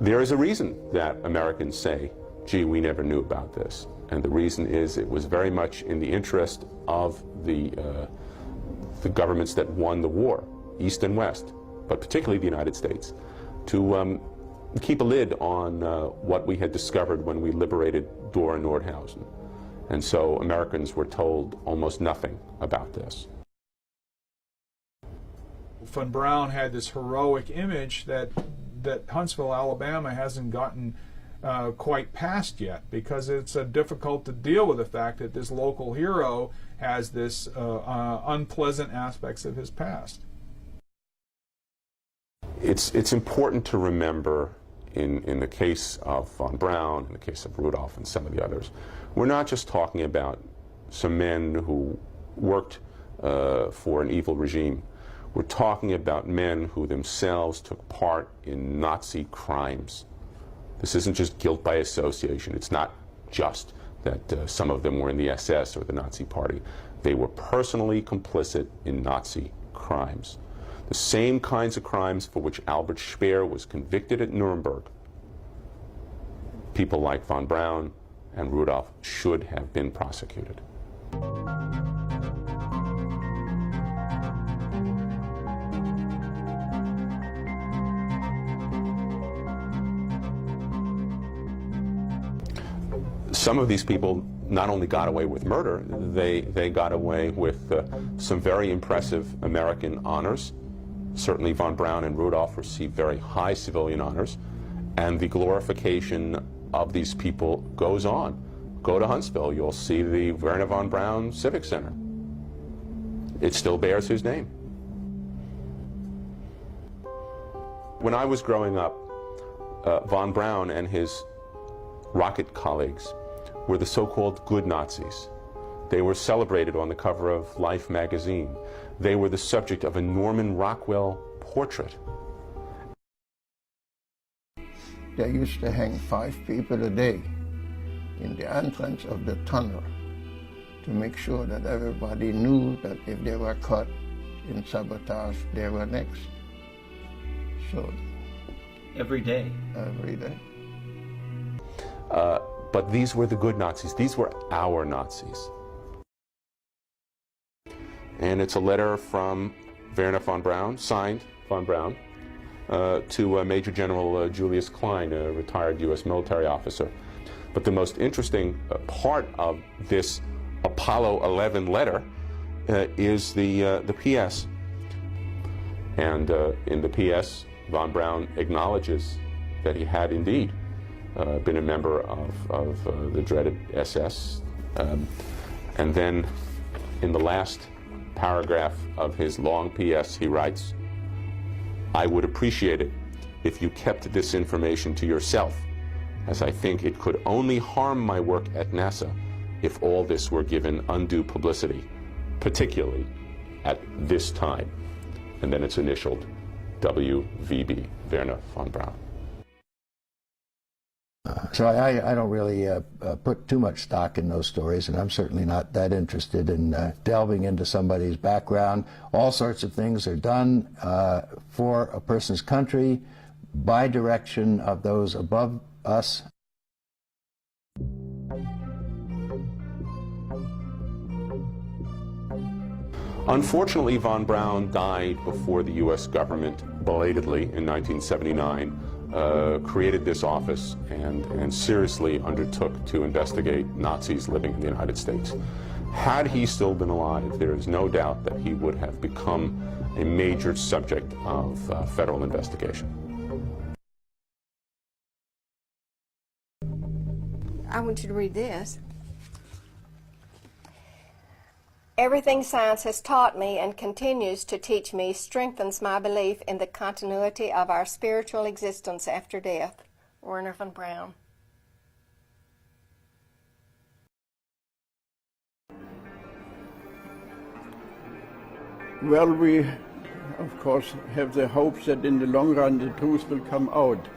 There is a reason that Americans say, gee, we never knew about this. And the reason is it was very much in the interest of the governments that won the war, East and West, but particularly the United States, to keep a lid on what we had discovered when we liberated Dora and Nordhausen. And so Americans were told almost nothing about this. Von Braun had this heroic image that Huntsville, Alabama hasn't gotten quite past yet, because it's difficult to deal with the fact that this local hero has this unpleasant aspects of his past. It's important to remember in the case of von Braun, in the case of Rudolph and some of the others, we're not just talking about some men who worked for an evil regime. We're talking about men who themselves took part in Nazi crimes. This isn't just guilt by association. It's not just that some of them were in the SS or the Nazi Party. They were personally complicit in Nazi crimes. The same kinds of crimes for which Albert Speer was convicted at Nuremberg. People like von Braun and Rudolph should have been prosecuted. Some of these people not only got away with murder, they got away with some very impressive American honors. Certainly von Braun and Rudolph received very high civilian honors, and the glorification of these people goes on. Go to Huntsville, you'll see the Werner von Braun Civic Center. It still bears his name. When I was growing up, von Braun and his rocket colleagues were the so-called good Nazis. They were celebrated on the cover of Life magazine. They were the subject of a Norman Rockwell portrait. They used to hang 5 people a day in the entrance of the tunnel to make sure that everybody knew that if they were caught in sabotage, they were next. So every day? Every day. But these were the good Nazis. These were our Nazis. And it's a letter from Werner von Braun, signed von Braun, to Major General Julius Klein, a retired U.S. military officer. But the most interesting part of this Apollo 11 letter is the P.S. And in the P.S., von Braun acknowledges that he had indeed been a member of the dreaded SS. And then in the last paragraph of his long P.S., he writes, "I would appreciate it if you kept this information to yourself, as I think it could only harm my work at NASA if all this were given undue publicity, particularly at this time." And then it's initialed WVB, Werner von Braun. So I don't really put too much stock in those stories, and I'm certainly not that interested in delving into somebody's background. All sorts of things are done for a person's country by direction of those above us. Unfortunately, von Braun died before the U.S. government, belatedly in 1979, created this office and seriously undertook to investigate Nazis living in the United States. Had he still been alive, there is no doubt that he would have become a major subject of federal investigation. I want you to read this. Everything science has taught me and continues to teach me strengthens my belief in the continuity of our spiritual existence after death. Werner von Braun. Well, we, of course, have the hopes that in the long run the truth will come out.